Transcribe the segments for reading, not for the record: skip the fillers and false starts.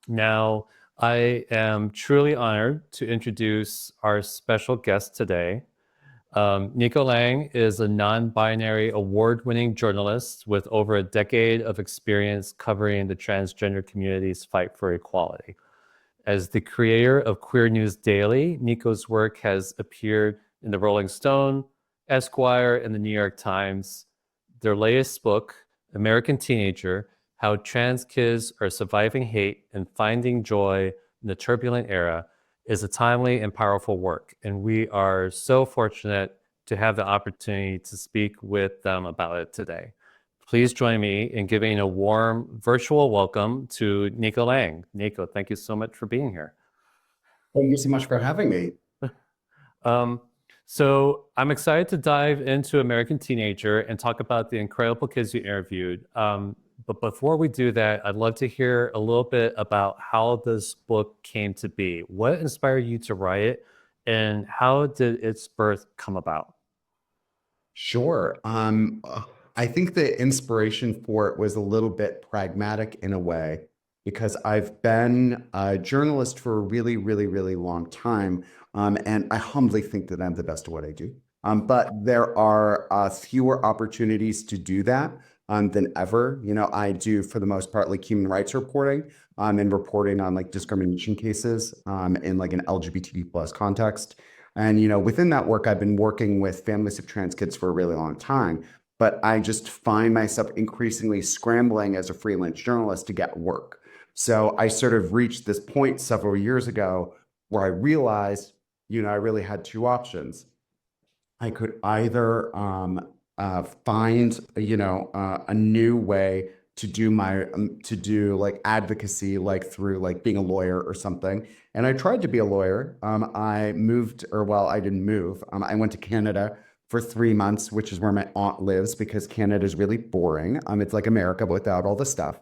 Now, I am truly honored to introduce our special guest today. Nico Lang is a non-binary award-winning journalist with over a decade of experience covering the transgender community's fight for equality. As the creator of Queer News Daily, Nico's work has appeared in the Rolling Stone, Esquire, and the New York Times. Their latest book, American Teenager, How Trans Kids Are Surviving Hate and Finding Joy in a Turbulent Era, is a timely and powerful work. And we are so fortunate to have the opportunity to speak with them about it today. Please join me in giving a warm virtual welcome to Nico Lang. Nico, thank you so much for being here. Thank you so much for having me. Um, so I'm excited to dive into American Teenager and talk about the incredible kids you interviewed. But before we do that, I'd love to hear a little bit about how this book came to be. What inspired you to write it, and how did its birth come about? Sure. I think the inspiration for it was a little bit pragmatic in a way, because I've been a journalist for a really, really, really long time. And I humbly think that I'm the best at what I do. But there are fewer opportunities to do that than ever. I do, for the most part, like human rights reporting and reporting on like discrimination cases in like an LGBT plus context. And, within that work, I've been working with families of trans kids for a really long time, but I just find myself increasingly scrambling as a freelance journalist to get work. So I sort of reached this point several years ago where I realized, I really had two options. I could either find, a new way to do like advocacy, like through like being a lawyer or something. And I tried to be a lawyer. I moved, or well, I didn't move. I went to Canada for 3 months, which is where my aunt lives, because Canada is really boring. It's like America, but without all the stuff.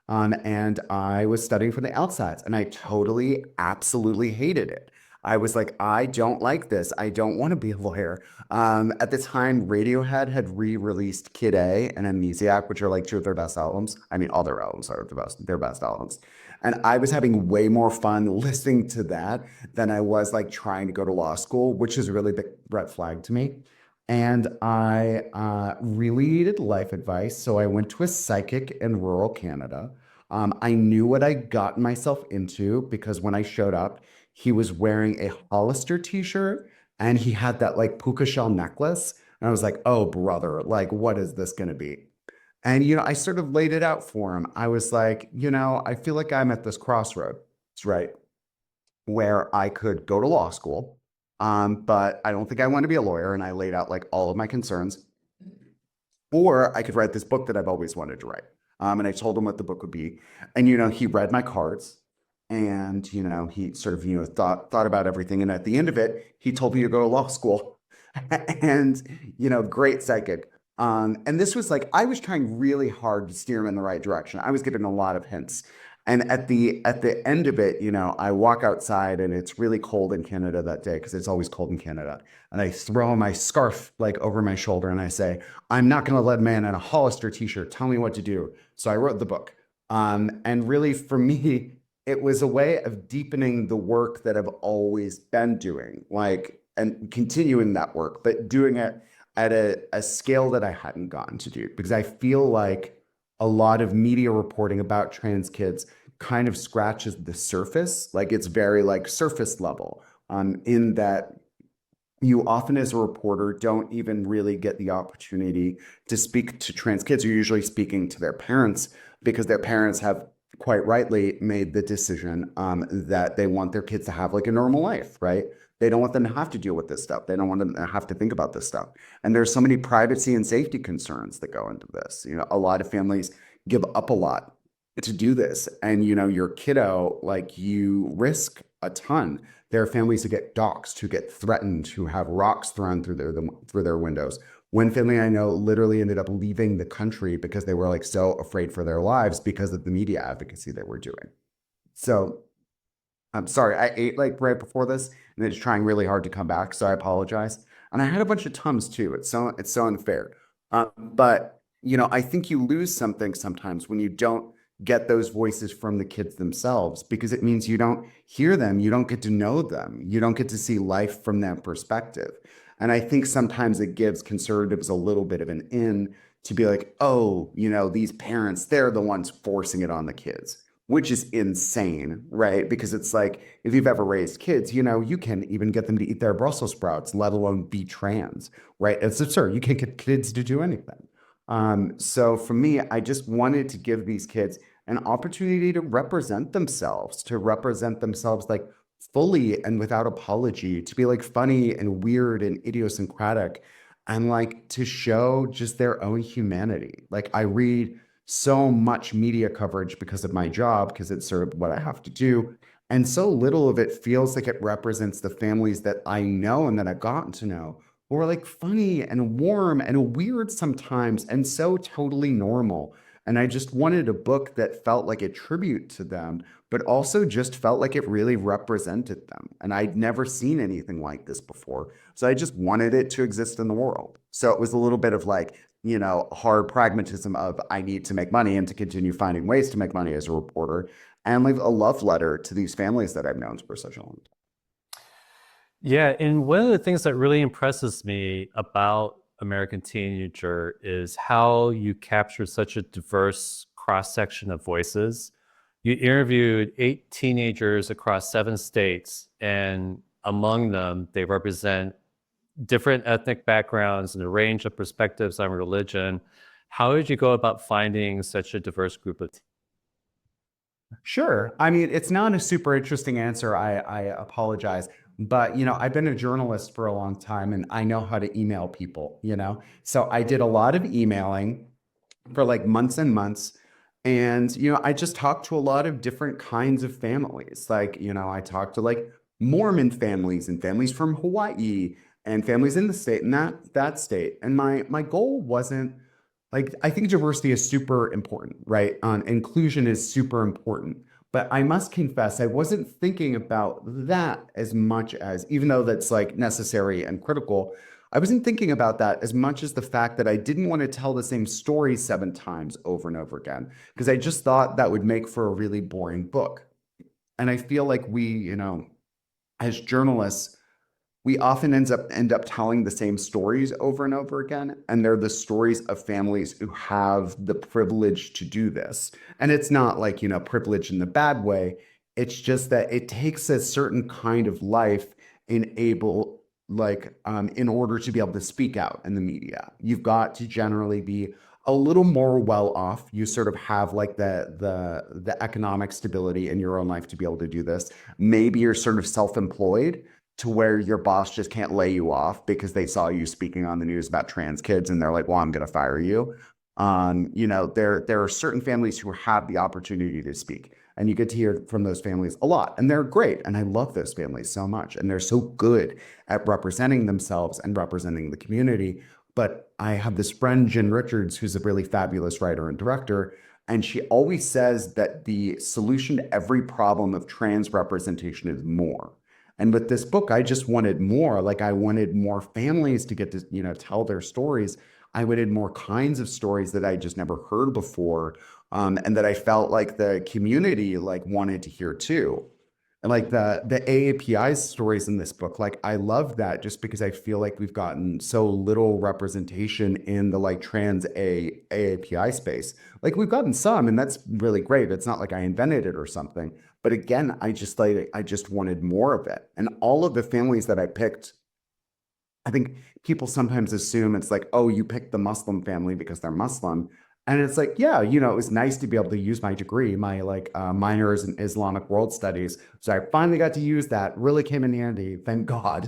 And I was studying from the outsides, and I totally, absolutely hated it. I was like, I don't like this. I don't want to be a lawyer. At the time, Radiohead had re-released Kid A and Amnesiac, which are like two of their best albums. I mean, all their albums are their best albums. And I was having way more fun listening to that than I was like trying to go to law school, which is a really big red flag to me. And I really needed life advice. So I went to a psychic in rural Canada. I knew what I got myself into because when I showed up, he was wearing a Hollister t-shirt and he had that like puka shell necklace. And I was like, oh, brother, like, what is this going to be? And, I sort of laid it out for him. I was like, I feel like I'm at this crossroad, right? Where I could go to law school, but I don't think I want to be a lawyer. And I laid out like all of my concerns. Or I could write this book that I've always wanted to write. And I told him what the book would be. And, he read my cards and, he sort of, thought about everything. And at the end of it, he told me to go to law school. And, great psychic. And this was like, I was trying really hard to steer him in the right direction. I was giving a lot of hints. And at the end of it, I walk outside and it's really cold in Canada that day because it's always cold in Canada. And I throw my scarf like over my shoulder and I say, I'm not going to let a man in a Hollister t-shirt tell me what to do. So I wrote the book. And really for me, it was a way of deepening the work that I've always been doing, like, and continuing that work, but doing it at a scale that I hadn't gotten to do because I feel like a lot of media reporting about trans kids kind of scratches the surface. Like it's very like surface level, in that you often as a reporter don't even really get the opportunity to speak to trans kids. You're usually speaking to their parents because their parents have quite rightly made the decision that they want their kids to have like a normal life, right? They don't want them to have to deal with this stuff. They don't want them to have to think about this stuff. And there's so many privacy and safety concerns that go into this. A lot of families give up a lot to do this. And, your kiddo, like you risk a ton. There are families who get doxxed, who get threatened, who have rocks thrown through their windows. One family I know literally ended up leaving the country because they were like so afraid for their lives because of the media advocacy they were doing. So I'm sorry, I ate like right before this and it's trying really hard to come back. So I apologize. And I had a bunch of Tums too. It's so unfair. But I think you lose something sometimes when you don't get those voices from the kids themselves, because it means you don't hear them, you don't get to know them, you don't get to see life from that perspective. And I think sometimes it gives conservatives a little bit of an in to be like, oh, these parents, they're the ones forcing it on the kids, which is insane, right? Because it's like, if you've ever raised kids, you can even get them to eat their Brussels sprouts, let alone be trans, right? It's absurd. You can't get kids to do anything. So for me, I just wanted to give these kids an opportunity to represent themselves like fully and without apology, to be like funny and weird and idiosyncratic, and like to show just their own humanity. Like, I read so much media coverage because of my job, because it's sort of what I have to do. And so little of it feels like it represents the families that I know and that I've gotten to know, who are like funny and warm and weird sometimes and so totally normal. And I just wanted a book that felt like a tribute to them, but also just felt like it really represented them. And I'd never seen anything like this before. So I just wanted it to exist in the world. So it was a little bit of like, hard pragmatism of, I need to make money and to continue finding ways to make money as a reporter, and like a love letter to these families that I've known for such a long time. Yeah, and one of the things that really impresses me about American Teenager is how you captured such a diverse cross section of voices. You interviewed 8 teenagers across 7 states, and among them, they represent different ethnic backgrounds and a range of perspectives on religion. How did you go about finding such a diverse group of Sure. I mean, it's not a super interesting answer. I apologize. But, I've been a journalist for a long time and I know how to email people. So I did a lot of emailing for like months and months. And, I just talked to a lot of different kinds of families. Like, I talked to like Mormon families and families from Hawaii and families in the state and that state. And my goal wasn't like, I think diversity is super important, right? Inclusion is super important. But I must confess, I wasn't thinking about that as much as, even though that's like necessary and critical, I wasn't thinking about that as much as the fact that I didn't want to tell the same story 7 times over and over again, because I just thought that would make for a really boring book. And I feel like we, as journalists, we often end up telling the same stories over and over again, and they're the stories of families who have the privilege to do this. And it's not like, privilege in the bad way. It's just that it takes a certain kind of life in order to be able to speak out in the media. You've got to generally be a little more well off. You sort of have like the economic stability in your own life to be able to do this. Maybe you're sort of self-employed, to where your boss just can't lay you off because they saw you speaking on the news about trans kids and they're like, well, I'm going to fire you. There are certain families who have the opportunity to speak, and you get to hear from those families a lot, and they're great. And I love those families so much. And they're so good at representing themselves and representing the community. But I have this friend, Jen Richards, who's a really fabulous writer and director. And she always says that the solution to every problem of trans representation is more. And with this book, I just wanted more. Like, I wanted more families to get to, tell their stories. I wanted more kinds of stories that I just never heard before, and that I felt like the community like wanted to hear too. And like the AAPI stories in this book, like I love that, just because I feel like we've gotten so little representation in the like AAPI space. Like, we've gotten some, and that's really great. It's not like I invented it or something. But again, I just wanted more of it. And all of the families that I picked, I think people sometimes assume it's like, oh, you picked the Muslim family because they're Muslim. And it's like, yeah, it was nice to be able to use my degree, my like minors in Islamic world studies. So I finally got to use that. Really came in handy, thank God.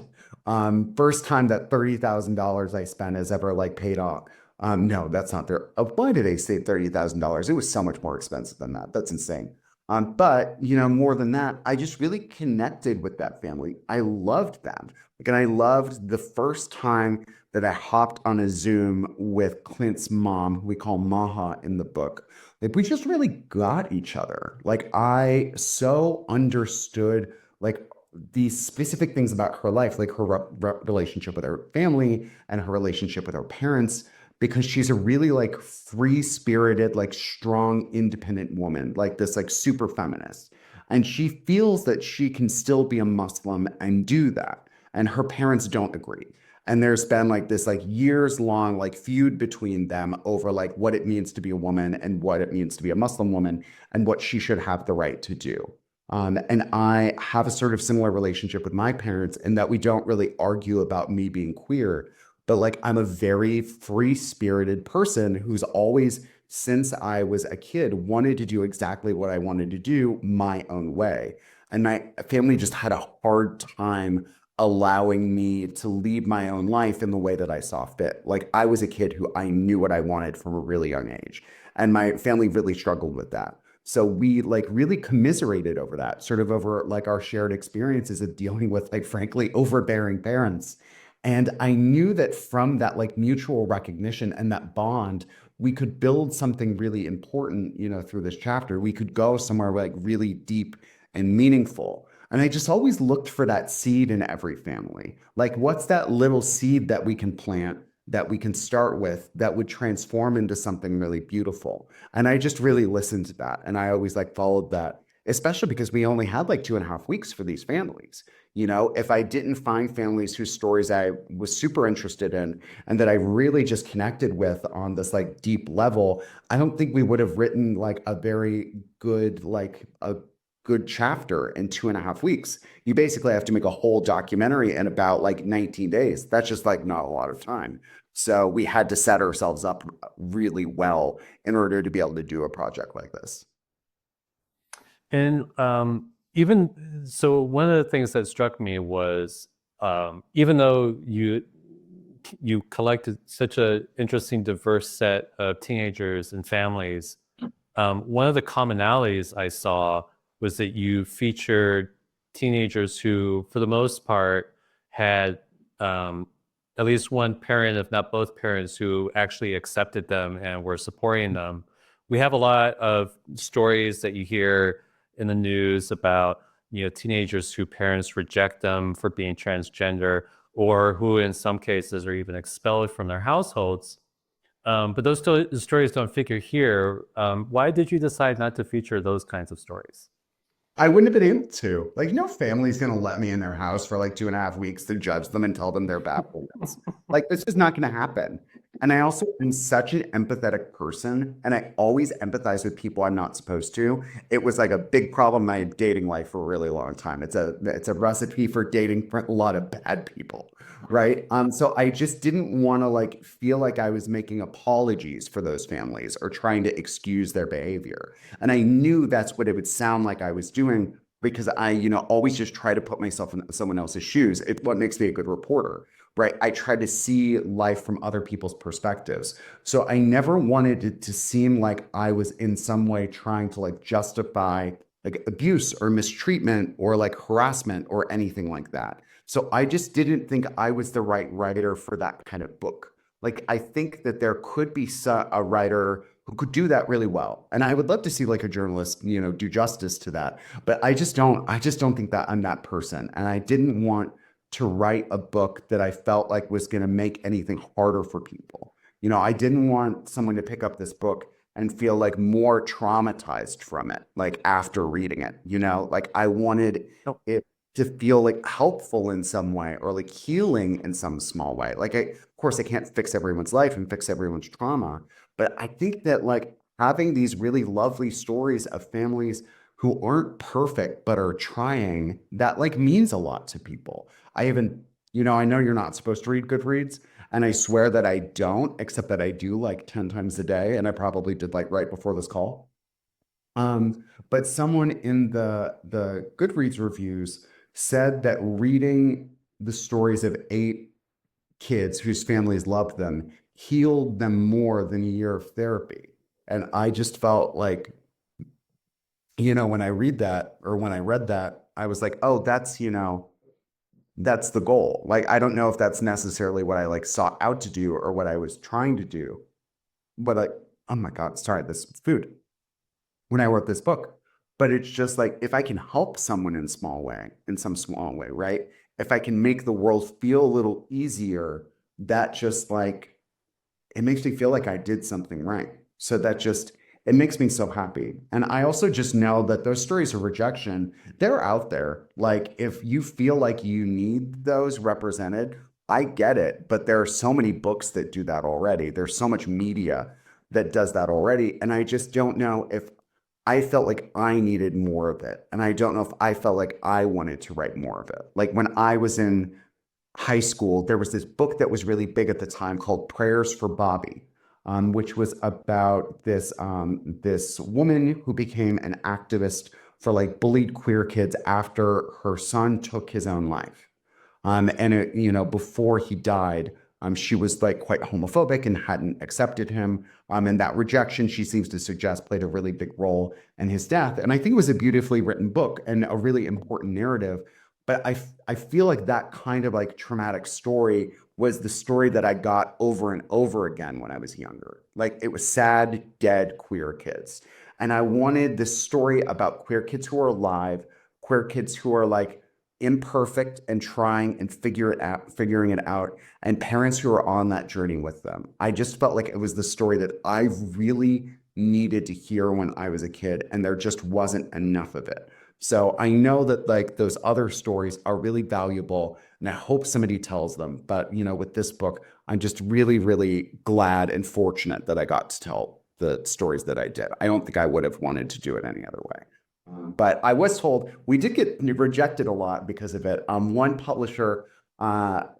First time that $30,000 I spent has ever like paid off. No, that's not there. Why did I say $30,000? It was so much more expensive than that. That's insane. But more than that, I just really connected with that family. I loved them. Like, and I loved the first time that I hopped on a Zoom with Clint's mom, who we call Maha in the book. Like, we just really got each other. Like, I so understood like these specific things about her life, like her relationship with her family and her relationship with her parents, because she's a really like free-spirited, like strong, independent woman, like this like super feminist. And she feels that she can still be a Muslim and do that. And her parents don't agree. And there's been like this like years long like feud between them over like what it means to be a woman and what it means to be a Muslim woman and what she should have the right to do. And I have a sort of similar relationship with my parents in that we don't really argue about me being queer, but like I'm a very free-spirited person who's always, since I was a kid, wanted to do exactly what I wanted to do my own way. And my family just had a hard time allowing me to lead my own life in the way that I saw fit. Like I was a kid who I knew what I wanted from a really young age, and my family really struggled with that. So we like really commiserated over that, sort of over like our shared experiences of dealing with like frankly overbearing parents. And I knew that from that like mutual recognition and that bond, we could build something really important, through this chapter. We could go somewhere like really deep and meaningful. And I just always looked for that seed in every family. Like, what's that little seed that we can plant, that we can start with, that would transform into something really beautiful? And I just really listened to that. And I always like followed that, especially because we only had like 2.5 weeks for these families. If I didn't find families whose stories I was super interested in and that I really just connected with on this like deep level, I don't think we would have written like a very good, like a good chapter in 2.5 weeks. You basically have to make a whole documentary in about like 19 days. That's just like not a lot of time. So we had to set ourselves up really well in order to be able to do a project like this. And even so, one of the things that struck me was even though you collected such an interesting, diverse set of teenagers and families, one of the commonalities I saw was that you featured teenagers who, for the most part, had at least one parent, if not both parents, who actually accepted them and were supporting them. We have a lot of stories that you hear in the news about teenagers who parents reject them for being transgender, or who in some cases are even expelled from their households. But those stories don't figure here. Why did you decide not to feature those kinds of stories? I wouldn't have been able to. Like, no family's going to let me in their house for like 2.5 weeks to judge them and tell them they're bad parents. Like, this is not going to happen. And I also am such an empathetic person, and I always empathize with people I'm not supposed to. It was like a big problem in my dating life for a really long time. It's a recipe for dating for a lot of bad people, right? So I just didn't want to like feel like I was making apologies for those families or trying to excuse their behavior. And I knew that's what it would sound like I was doing because I, always just try to put myself in someone else's shoes. It's what makes me a good reporter, right? I try to see life from other people's perspectives. So I never wanted it to seem like I was in some way trying to like justify like abuse or mistreatment or like harassment or anything like that. So I just didn't think I was the right writer for that kind of book. Like, I think that there could be a writer who could do that really well. And I would love to see like a journalist, do justice to that. But I just don't think that I'm that person. And I didn't want to write a book that I felt like was going to make anything harder for people. I didn't want someone to pick up this book and feel like more traumatized from it, like after reading it, like I wanted No. it to feel like helpful in some way or like healing in some small way. Like of course I can't fix everyone's life and fix everyone's trauma, but I think that like having these really lovely stories of families who aren't perfect but are trying, that like means a lot to people. I even, I know you're not supposed to read Goodreads, and I swear that I don't, except that I do like 10 times a day, and I probably did like right before this call. But someone in the Goodreads reviews said that reading the stories of 8 kids whose families loved them healed them more than a year of therapy. And I just felt like, when I read that or when I read that, I was like, oh, that's the goal. Like, I don't know if that's necessarily what I like sought out to do or what I was trying to do, but like, oh my God, sorry, this food when I wrote this book. But it's just like if I can help someone in some small way, right? If I can make the world feel a little easier, that just like it makes me feel like I did something right. So that just, it makes me so happy. And I also just know that those stories of rejection, they're out there. Like if you feel like you need those represented, I get it. But there are so many books that do that already. There's so much media that does that already. And I just don't know if I felt like I needed more of it. And I don't know if I felt like I wanted to write more of it. Like when I was in high school, there was this book that was really big at the time called Prayers for Bobby, which was about this woman who became an activist for like bullied queer kids after her son took his own life. And it, you know, before he died, she was like quite homophobic and hadn't accepted him. And that rejection, she seems to suggest, played a really big role in his death. And I think it was a beautifully written book and a really important narrative. But I feel like that kind of like traumatic story was the story that I got over and over again when I was younger. Like it was sad, dead queer kids. And I wanted this story about queer kids who are alive, queer kids who are like imperfect and trying and figuring it out, and parents who are on that journey with them. I just felt like it was the story that I really needed to hear when I was a kid, and there just wasn't enough of it. So I know that like those other stories are really valuable, and I hope somebody tells them. But you know, with this book, I'm just really, really glad and fortunate that I got to tell the stories that I did. I don't think I would have wanted to do it any other way. But I was told we did get rejected a lot because of it. One publisher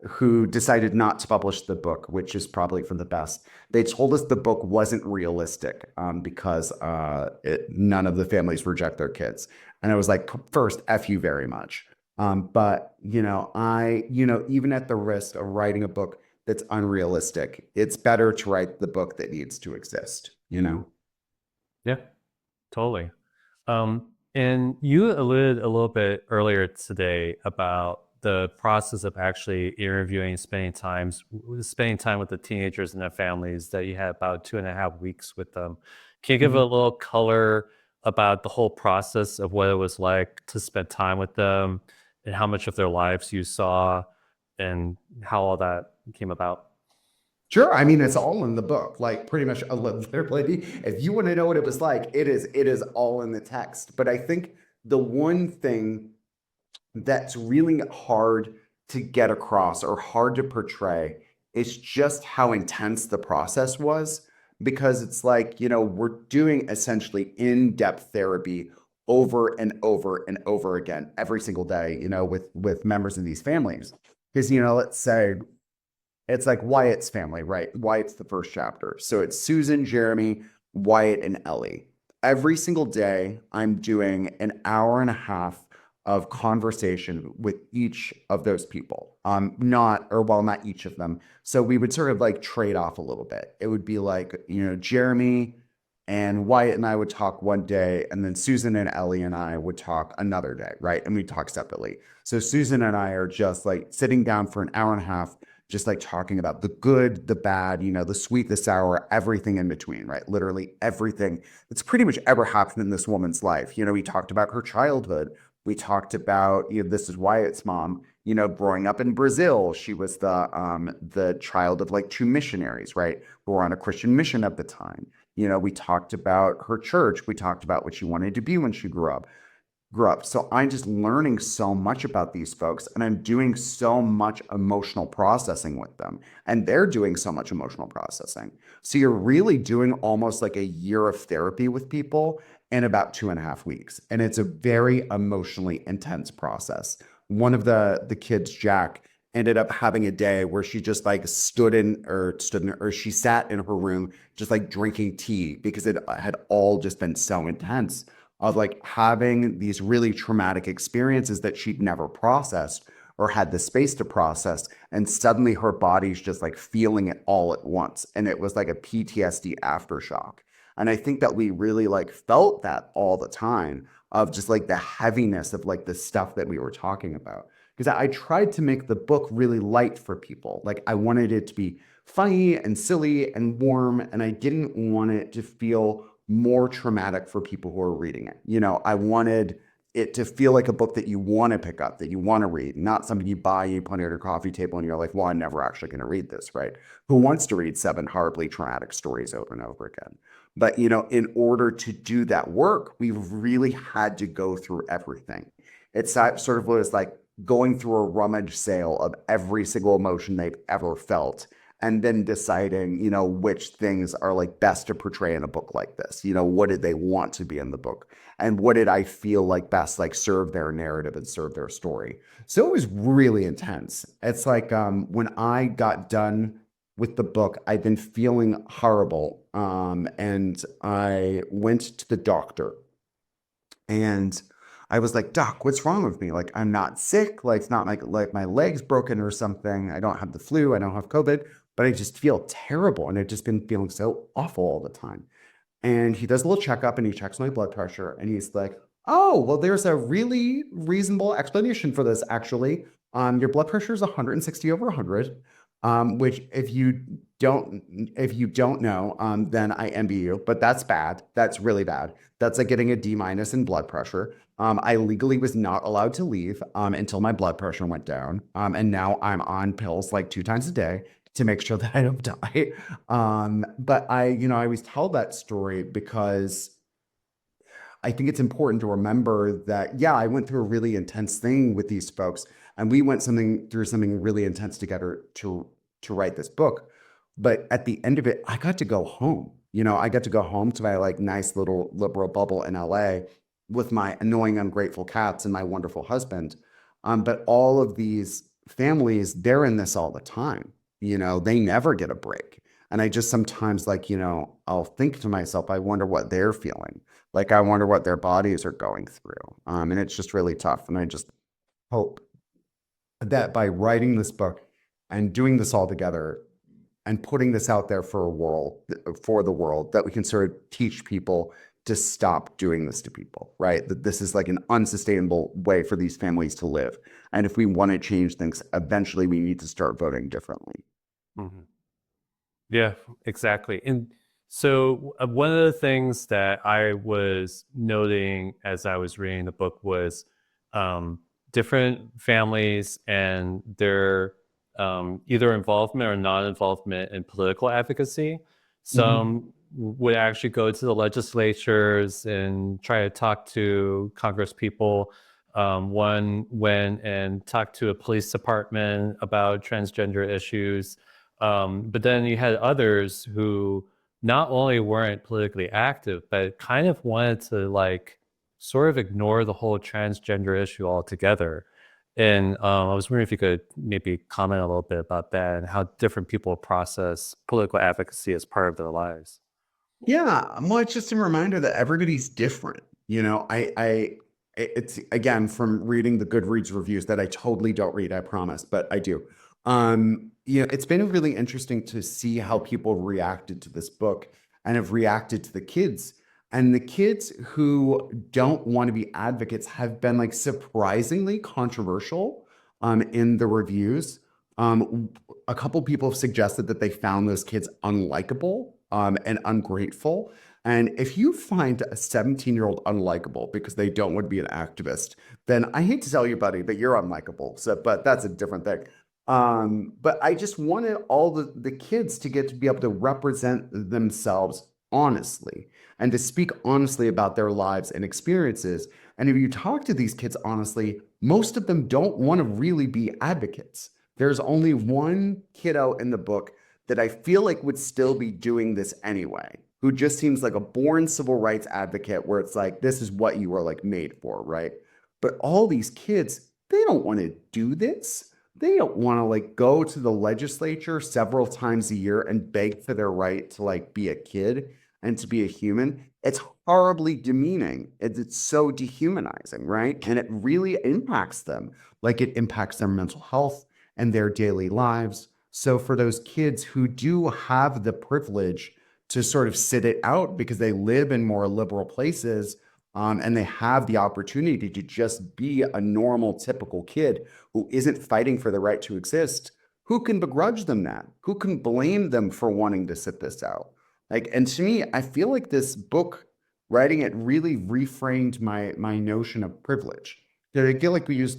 who decided not to publish the book, which is probably for the best, they told us the book wasn't realistic because none of the families reject their kids. And I was like, first, F you very much. But, you know, even at the risk of writing a book that's unrealistic, it's better to write the book that needs to exist, you know? Yeah, totally. And you alluded a little bit earlier today about the process of actually interviewing, spending time with the teenagers and their families. That you had about 2.5 weeks with them. Can you give a little color about the whole process of what it was like to spend time with them, and how much of their lives you saw, and how all that came about? Sure. I mean, it's all in the book, like pretty much a letter lady. If you want to know what it was like, it is all in the text. But I think the one thing that's really hard to get across or hard to portray is just how intense the process was. Because it's like, you know, we're doing essentially in-depth therapy over and over and over again every single day, you know, with members of these families. Because, you know, let's say it's like Wyatt's family, right? Wyatt's the first chapter. So it's Susan, Jeremy, Wyatt, and Ellie. Every single day, I'm doing an hour and a half of conversation with each of those people. Not each of them. So we would sort of like trade off a little bit. It would be like, you know, Jeremy and Wyatt and I would talk one day, and then Susan and Ellie and I would talk another day, right? And we talk separately. So Susan and I are just like sitting down for an hour and a half, just like talking about the good, the bad, you know, the sweet, the sour, everything in between, right? Literally everything that's pretty much ever happened in this woman's life. You know, we talked about her childhood. We talked about, you know, this is Wyatt's mom, you know, growing up in Brazil. She was the child of like two missionaries, right? Who were on a Christian mission at the time. You know, we talked about her church. We talked about what she wanted to be when she grew up. So I'm just learning so much about these folks, and I'm doing so much emotional processing with them, and they're doing so much emotional processing. So you're really doing almost like a year of therapy with people in about 2.5 weeks. And it's a very emotionally intense process. One of the kids, Jack, ended up having a day where she just like she sat in her room just like drinking tea because it had all just been so intense of like having these really traumatic experiences that she'd never processed or had the space to process. And suddenly her body's just like feeling it all at once. And it was like a PTSD aftershock. And I think that we really like felt that all the time of just like the heaviness of like the stuff that we were talking about. Because I tried to make the book really light for people. Like I wanted it to be funny and silly and warm, and I didn't want it to feel more traumatic for people who are reading it. You know, I wanted it to feel like a book that you want to pick up, that you want to read, not something you buy, you put it on your coffee table, and you're like, well, I'm never actually going to read this, right? Who wants to read seven horribly traumatic stories over and over again? But, in order to do that work, we've really had to go through everything. It's sort of was like going through a rummage sale of every single emotion they've ever felt and then deciding, which things are like best to portray in a book like this. What did they want to be in the book? And what did I feel like best like serve their narrative and serve their story? So it was really intense. It's like when I got done with the book, I'd been feeling horrible. And I went to the doctor and I was like, Doc, what's wrong with me? Like, I'm not sick. Like, it's not like my leg's broken or something. I don't have the flu. I don't have COVID, but I just feel terrible. And I've just been feeling so awful all the time. And he does a little checkup and he checks my blood pressure. And he's like, oh, well, there's a really reasonable explanation for this, actually. Your blood pressure is 160 over 100, which if you don't know, then I envy you, but that's bad. That's really bad. That's like getting a D minus in blood pressure. I legally was not allowed to leave until my blood pressure went down. And now I'm on pills like 2 times a day to make sure that I don't die. But I always tell that story because I think it's important to remember that, yeah, I went through a really intense thing with these folks, and we went through something really intense together to write this book. But at the end of it, I got to go home. I got to go home to my like nice little liberal bubble in LA with my annoying, ungrateful cats and my wonderful husband. But all of these families, they're in this all the time. They never get a break. And I just sometimes like, I'll think to myself, I wonder what they're feeling. Like, I wonder what their bodies are going through. And it's just really tough. And I just hope that by writing this book and doing this all together and putting this out there for the world, that we can sort of teach people to stop doing this to people, right? That this is like an unsustainable way for these families to live. And if we want to change things, eventually we need to start voting differently. Mhm. Yeah, exactly. And so one of the things that I was noting as I was reading the book was different families and their either involvement or non-involvement in political advocacy. Mhm. Some would actually go to the legislatures and try to talk to Congress people. One went and talked to a police department about transgender issues. But then you had others who not only weren't politically active, but kind of wanted to like sort of ignore the whole transgender issue altogether. And I was wondering if you could maybe comment a little bit about that and how different people process political advocacy as part of their lives. Yeah, well, it's just a reminder that everybody's different. It's again from reading the Goodreads reviews that I totally don't read, I promise, but I do. It's been really interesting to see how people reacted to this book and have reacted to the kids. And the kids who don't want to be advocates have been like surprisingly controversial in the reviews. A couple people have suggested that they found those kids unlikable and ungrateful. And if you find a 17-year-old unlikable because they don't want to be an activist, then I hate to tell you, buddy, but you're unlikable. So, but that's a different thing. But I just wanted all the kids to get to be able to represent themselves honestly and to speak honestly about their lives and experiences. And if you talk to these kids honestly, most of them don't want to really be advocates. There's only one kiddo in the book that I feel like would still be doing this anyway, who just seems like a born civil rights advocate where it's like, this is what you are like made for, right? But all these kids, they don't want to do this. They don't want to like go to the legislature several times a year and beg for their right to like be a kid and to be a human. It's horribly demeaning. It's so dehumanizing, right? And it really impacts them. Like it impacts their mental health and their daily lives. So for those kids who do have the privilege to sort of sit it out because they live in more liberal places, and they have the opportunity to just be a normal, typical kid who isn't fighting for the right to exist, who can begrudge them that? Who can blame them for wanting to sit this out? Like, and to me, I feel like this book writing it really reframed my notion of privilege. That I feel like we use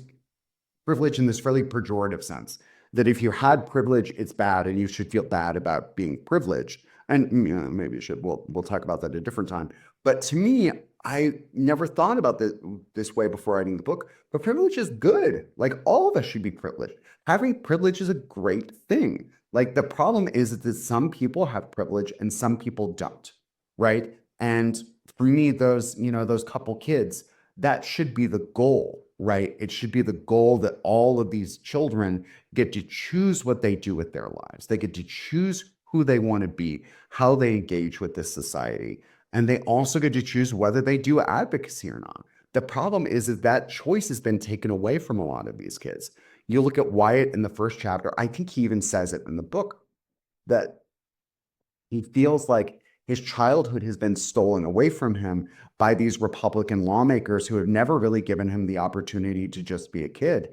privilege in this really pejorative sense, that if you had privilege, it's bad, and you should feel bad about being privileged. And maybe you should. We'll talk about that at a different time. But to me, I never thought about this way before writing the book. But privilege is good. Like, all of us should be privileged. Having privilege is a great thing. Like, the problem is that some people have privilege and some people don't, right? And for me, those couple kids, that should be the goal, right? It should be the goal that all of these children get to choose what they do with their lives. They get to choose who they want to be, how they engage with this society. And they also get to choose whether they do advocacy or not. The problem is that that choice has been taken away from a lot of these kids. You look at Wyatt in the first chapter, I think he even says it in the book, that he feels like his childhood has been stolen away from him by these Republican lawmakers who have never really given him the opportunity to just be a kid.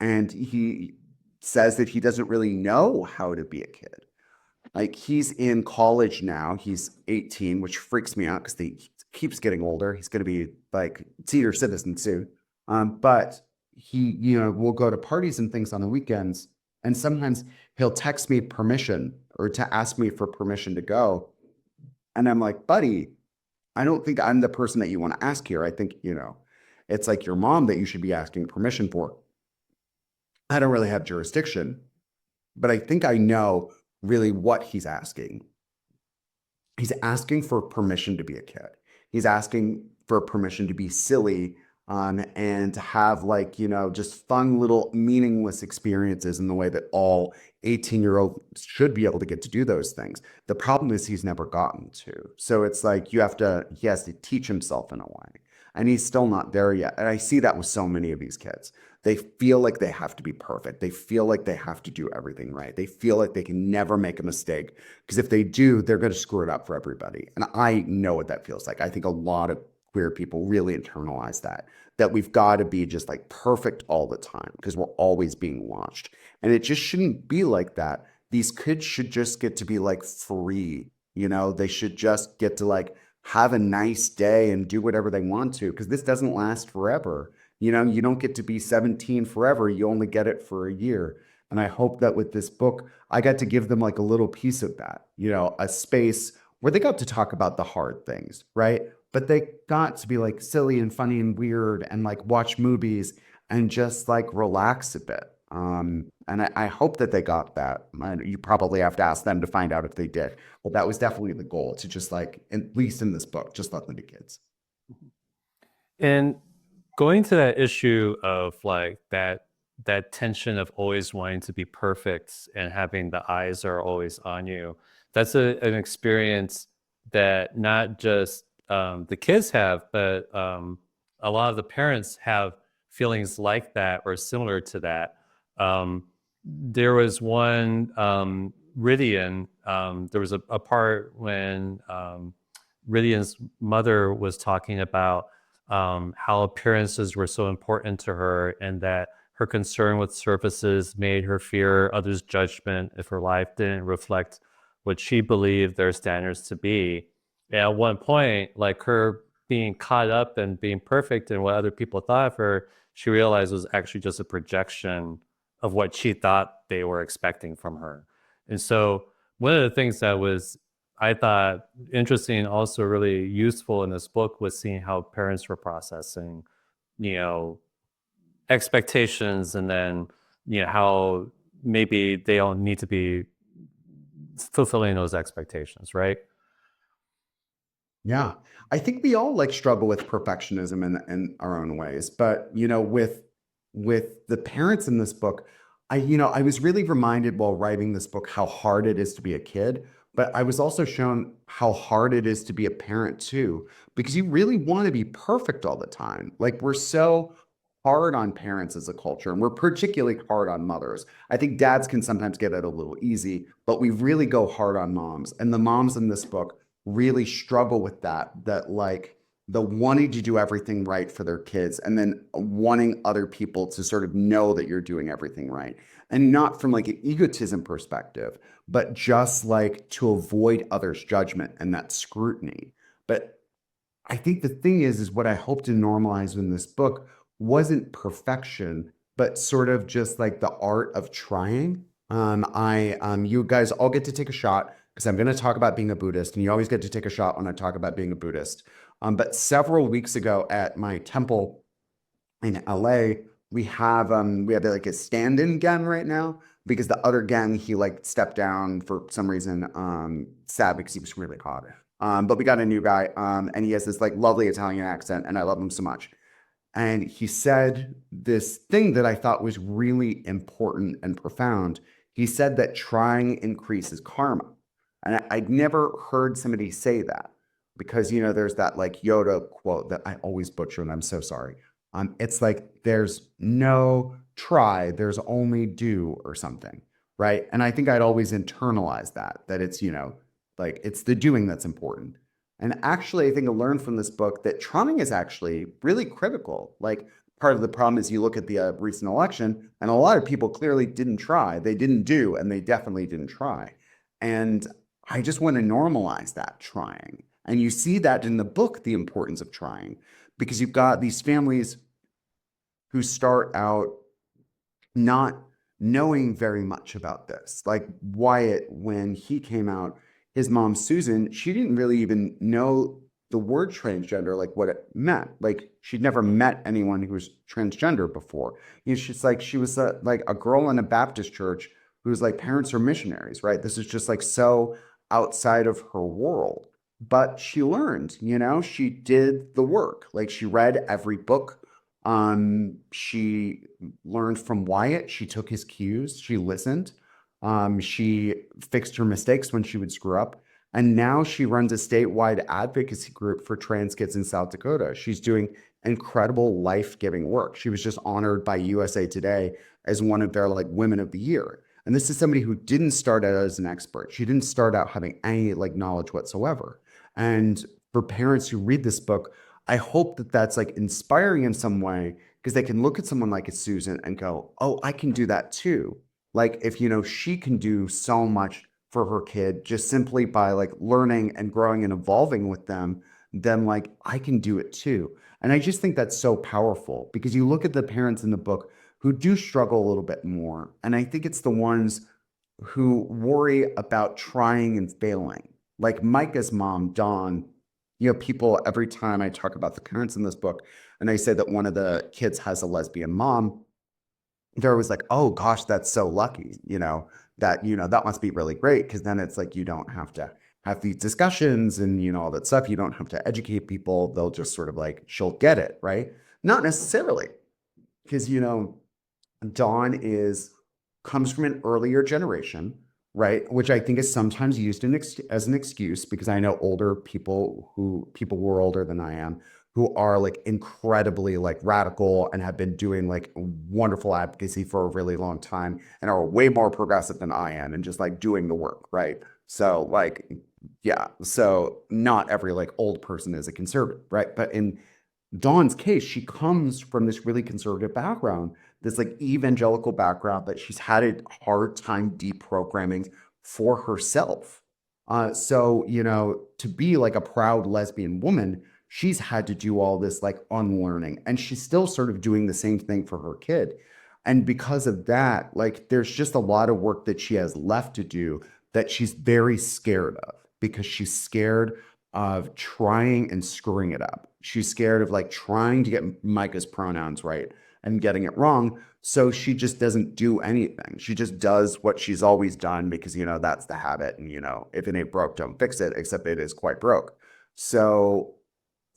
And he says that he doesn't really know how to be a kid. Like, he's in college now. He's 18, which freaks me out because he keeps getting older. He's going to be like senior citizen soon. But he, will go to parties and things on the weekends. And sometimes he'll text me permission or to ask me for permission to go. And I'm like, buddy, I don't think I'm the person that you want to ask here. I think, it's like your mom that you should be asking permission for. I don't really have jurisdiction, but I think I know really what he's asking. He's asking for permission to be a kid. He's asking for permission to be silly, and to have, like, just fun little meaningless experiences in the way that all 18-year-olds should be able to get to do those things. The problem is he's never gotten to. So it's like he has to teach himself in a way. And he's still not there yet. And I see that with so many of these kids. They feel like they have to be perfect. They feel like they have to do everything right. They feel like they can never make a mistake, because if they do, they're going to screw it up for everybody. And I know what that feels like. I think a lot of queer people really internalize that we've got to be just like perfect all the time because we're always being watched. And it just shouldn't be like that. These kids should just get to be like free. They should just get to like have a nice day and do whatever they want to, because this doesn't last forever. You don't get to be 17 forever. You only get it for a year. And I hope that with this book, I got to give them like a little piece of that, a space where they got to talk about the hard things, right? But they got to be like silly and funny and weird and like watch movies and just like relax a bit. And I hope that they got that. You probably have to ask them to find out if they did. But that was definitely the goal, to just like, at least in this book, just let them be kids. And going to that issue of like that tension of always wanting to be perfect and having the eyes are always on you, that's an experience that not just the kids have, but a lot of the parents have feelings like that or similar to that. There was one Ridian. There was a part when Ridian's mother was talking about how appearances were so important to her, and that her concern with surfaces made her fear others' judgment if her life didn't reflect what she believed their standards to be. And at one point, like, her being caught up and being perfect and what other people thought of her, she realized was actually just a projection of what she thought they were expecting from her. And so one of the things that was, I thought, interesting, also really useful in this book, was seeing how parents were processing, expectations, and then, how maybe they don't need to be fulfilling those expectations, right? Yeah. I think we all like struggle with perfectionism in our own ways. But, with the parents in this book, I was really reminded while writing this book how hard it is to be a kid. But I was also shown how hard it is to be a parent too, because you really want to be perfect all the time. Like, we're so hard on parents as a culture, and we're particularly hard on mothers. I think dads can sometimes get it a little easy, but we really go hard on moms. And the moms in this book really struggle with that like the wanting to do everything right for their kids, and then wanting other people to sort of know that you're doing everything right. And not from like an egotism perspective, but just like to avoid others' judgment and that scrutiny. But I think the thing is what I hope to normalize in this book wasn't perfection, but sort of just like the art of trying. You guys all get to take a shot because I'm going to talk about being a Buddhist, and you always get to take a shot when I talk about being a Buddhist. But several weeks ago at my temple in LA, we have like a stand-in gang right now because the other gang he like stepped down for some reason. Sad because he was really hot. But we got a new guy, and he has this like lovely Italian accent, and I love him so much. And he said this thing that I thought was really important and profound. He said that trying increases karma. And I'd never heard somebody say that because, there's that like Yoda quote that I always butcher, and I'm so sorry. It's like there's no try, there's only do or something, right? And I think I'd always internalize that it's, like it's the doing that's important. And actually, I think I learned from this book that trying is actually really critical. Like, part of the problem is you look at the recent election, and a lot of people clearly didn't try. They didn't do, and they definitely didn't try. And I just want to normalize that trying. And you see that in the book, the importance of trying, because you've got these families who start out not knowing very much about this. Like Wyatt, when he came out, his mom, Susan, she didn't really even know the word transgender, like what it meant. Like she'd never met anyone who was transgender before. She's like, she was like a girl in a Baptist church whose like parents are missionaries, right? This is just like so outside of her world. But she learned, she did the work. Like she read every book. She learned from Wyatt. She took his cues. She listened. She fixed her mistakes when she would screw up. And now she runs a statewide advocacy group for trans kids in South Dakota. She's doing incredible life-giving work. She was just honored by USA Today as one of their like Women of the Year. And this is somebody who didn't start out as an expert. She didn't start out having any like knowledge whatsoever. And for parents who read this book, I hope that that's like inspiring in some way because they can look at someone like a Susan and go, oh, I can do that too. Like if, she can do so much for her kid just simply by like learning and growing and evolving with them, then like I can do it too. And I just think that's so powerful because you look at the parents in the book who do struggle a little bit more. And I think it's the ones who worry about trying and failing. Like Micah's mom, Dawn, people, every time I talk about the parents in this book and I say that one of the kids has a lesbian mom, they're always like, oh gosh, that's so lucky, that must be really great. Because then it's like, you don't have to have these discussions and, all that stuff. You don't have to educate people. They'll just sort of like, she'll get it, right? Not necessarily. Because, Dawn comes from an earlier generation, right? Which I think is sometimes used as an excuse because I know older people who were older than I am who are like incredibly like radical and have been doing like wonderful advocacy for a really long time and are way more progressive than I am and just like doing the work, right? So like, yeah, so not every like old person is a conservative, right? But in Dawn's case, she comes from this really conservative background, this like evangelical background that she's had a hard time deprogramming for herself. So, to be like a proud lesbian woman, she's had to do all this like unlearning, and she's still sort of doing the same thing for her kid. And because of that, like there's just a lot of work that she has left to do that she's very scared of because she's scared of trying and screwing it up. She's scared of like trying to get Micah's pronouns right and getting it wrong. So she just doesn't do anything. She just does what she's always done because, that's the habit. And, if it ain't broke, don't fix it, except it is quite broke. So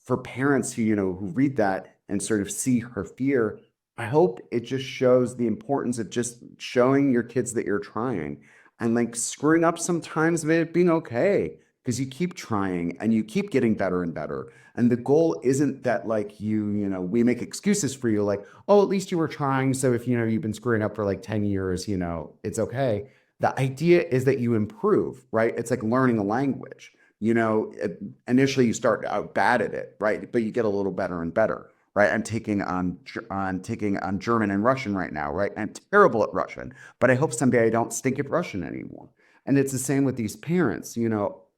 for parents who, who read that and sort of see her fear, I hope it just shows the importance of just showing your kids that you're trying and like screwing up sometimes, but it being okay because you keep trying and you keep getting better and better. And the goal isn't that like we make excuses for you, like, oh, at least you were trying. So if, you've been screwing up for like 10 years, it's okay. The idea is that you improve, right? It's like learning a language. Initially you start out bad at it, right? But you get a little better and better, right? I'm taking on German and Russian right now, right? I'm terrible at Russian, but I hope someday I don't stink at Russian anymore. And it's the same with these parents,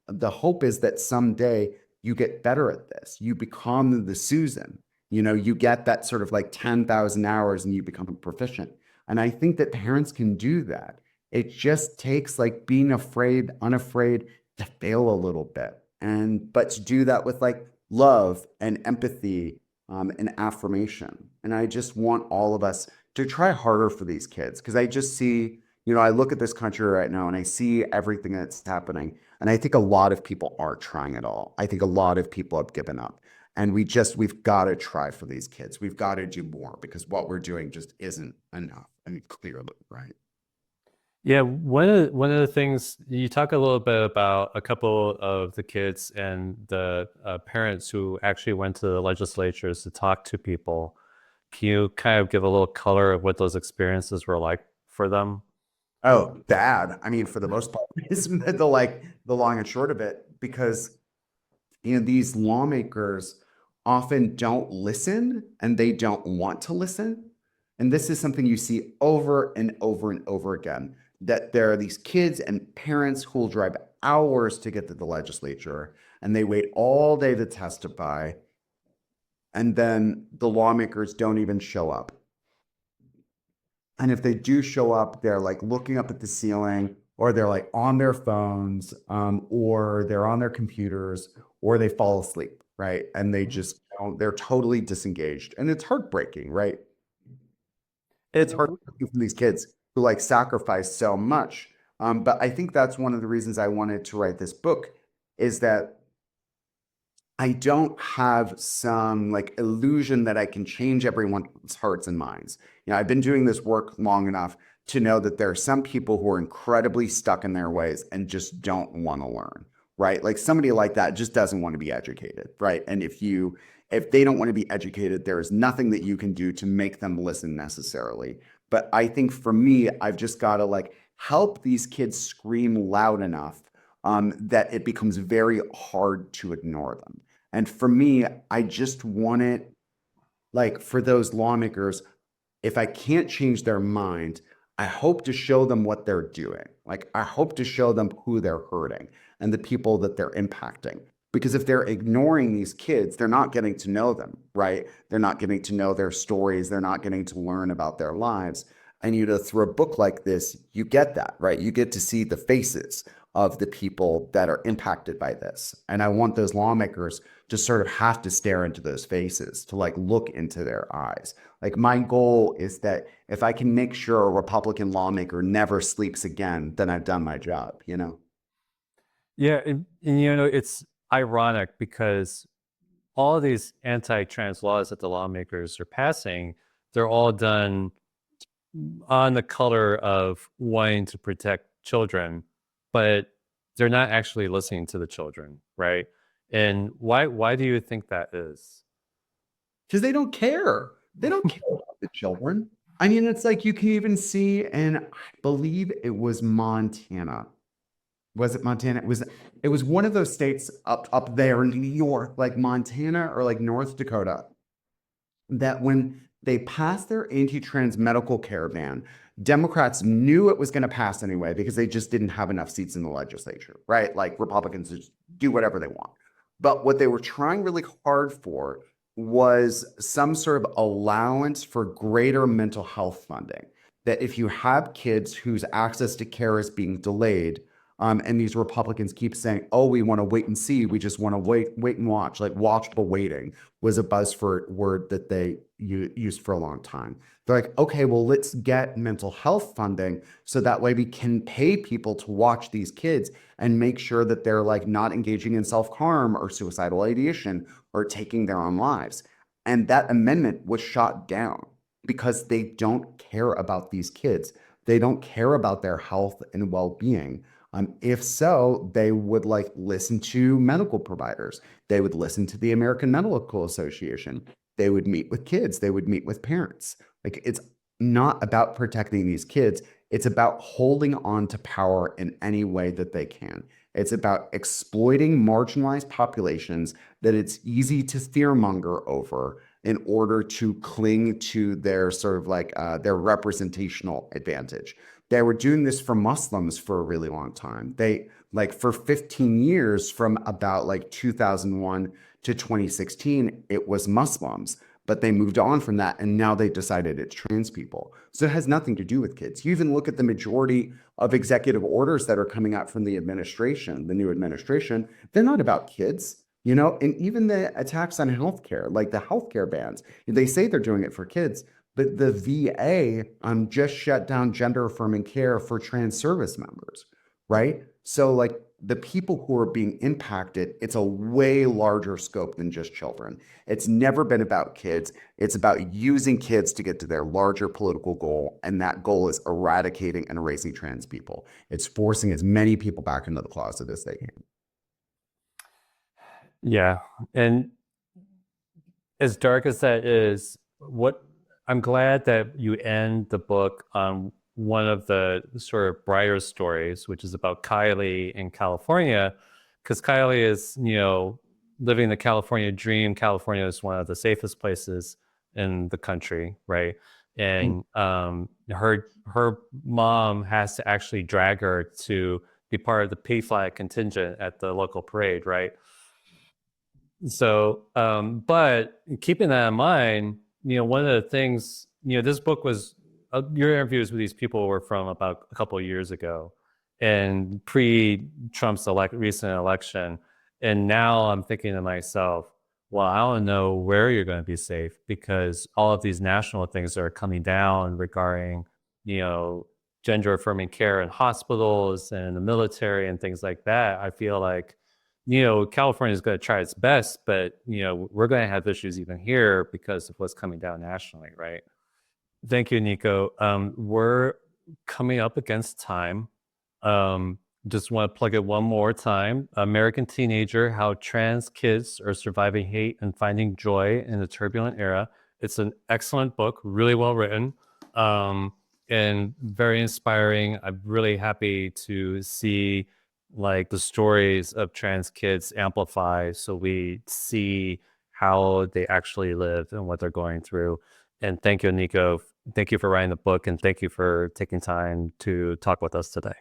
the hope is that someday you get better at this. You become the Susan. You know, you get that sort of like 10,000 hours and you become proficient. And I think that parents can do that. It just takes like being afraid, unafraid to fail a little bit. And but to do that with like love and empathy and affirmation. And I just want all of us to try harder for these kids because I just see, you know, I look at this country right now and I see everything that's happening. And I think a lot of people aren't trying at all. I think a lot of people have given up. And we've got to try for these kids. We've got to do more because what we're doing just isn't enough. I mean, clearly, right? Yeah, one of the things you talk a little bit about a couple of the kids and the parents who actually went to the legislatures to talk to people. Can you kind of give a little color of what those experiences were like for them? Oh, bad. I mean, for the most part, isn't that the long and short of it? Because you know, these lawmakers often don't listen and they don't want to listen. And this is something you see over and over and over again, that there are these kids and parents who will drive hours to get to the legislature and they wait all day to testify. And then the lawmakers don't even show up. And if they do show up, they're like looking up at the ceiling, or they're like on their phones, or they're on their computers, or they fall asleep, right? And they just they're totally disengaged, and it's heartbreaking, right? It's heartbreaking for these kids who like sacrifice so much. But I think that's one of the reasons I wanted to write this book is that I don't have some like illusion that I can change everyone's hearts and minds. You know, I've been doing this work long enough to know that there are some people who are incredibly stuck in their ways and just don't want to learn, right? Like somebody like that just doesn't want to be educated, right? And if they don't want to be educated, there is nothing that you can do to make them listen necessarily. But I think for me, I've just got to like help these kids scream loud enough that it becomes very hard to ignore them. And for me, I just want it like for those lawmakers, if I can't change their mind, I hope to show them what they're doing. Like, I hope to show them who they're hurting and the people that they're impacting. Because if they're ignoring these kids, they're not getting to know them, right? They're not getting to know their stories. They're not getting to learn about their lives. And you know, through a book like this, you get that, right? You get to see the faces of the people that are impacted by this. And I want those lawmakers to sort of have to stare into those faces, to like look into their eyes. Like my goal is that if I can make sure a Republican lawmaker never sleeps again, then I've done my job, you know? Yeah, and you know, it's ironic because all of these anti-trans laws that the lawmakers are passing, they're all done on the color of wanting to protect children, but they're not actually listening to the children, right? And why do you think that is? Because they don't care. They don't care about the children. I mean, it's like you can even see, and I believe it was Montana. Was it Montana? It was one of those states up there in New York, like Montana or like North Dakota, that when they passed their anti-trans medical care ban, Democrats knew it was going to pass anyway because they just didn't have enough seats in the legislature, right? Like Republicans just do whatever they want. But what they were trying really hard for was some sort of allowance for greater mental health funding. That if you have kids whose access to care is being delayed, and these Republicans keep saying, "Oh, we want to wait and see. We just want to wait and watch." Like watchful waiting was a buzzword word that they used for a long time. They're like, "Okay, well, let's get mental health funding so that way we can pay people to watch these kids and make sure that they're like not engaging in self-harm or suicidal ideation or taking their own lives." And that amendment was shot down because they don't care about these kids. They don't care about their health and well-being. If so, they would like listen to medical providers. They would listen to the American Medical Association. They would meet with kids. They would meet with parents. Like it's not about protecting these kids. It's about holding on to power in any way that they can. It's about exploiting marginalized populations that it's easy to fearmonger over in order to cling to their sort of like their representational advantage. They were doing this for Muslims for a really long time. Like for 15 years, from about like 2001 to 2016, it was Muslims, but they moved on from that and now they decided it's trans people. So it has nothing to do with kids. You even look at the majority of executive orders that are coming out from the administration, the new administration, they're not about kids. You know, and even the attacks on healthcare, like the healthcare bans, they say they're doing it for kids, but the VA just shut down gender affirming care for trans service members, right? So, like the people who are being impacted, it's a way larger scope than just children. It's never been about kids. It's about using kids to get to their larger political goal. And that goal is eradicating and erasing trans people. It's forcing as many people back into the closet as they can. Yeah. And as dark as that is, what I'm glad that you end the book on one of the sort of brighter stories, which is about Kylie in California, because Kylie is, living the California dream. California is one of the safest places in the country, right? And her mom has to actually drag her to be part of the PFLAG contingent at the local parade, right? So, but keeping that in mind, one of the things, this book was, your interviews with these people were from about a couple of years ago and pre-Trump's recent election. And now I'm thinking to myself, well, I don't know where you're going to be safe because all of these national things are coming down regarding, gender affirming care in hospitals and the military and things like that. I feel like, California is going to try its best, but, we're going to have issues even here because of what's coming down nationally, right? Thank you, Nico. We're coming up against time. Just want to plug it one more time. American Teenager, How Trans Kids Are Surviving Hate and Finding Joy in a Turbulent Era. It's an excellent book, really well written, and very inspiring. I'm really happy to see like the stories of trans kids amplify so we see how they actually live and what they're going through. And thank you, Nico. Thank you for writing the book and thank you for taking time to talk with us today.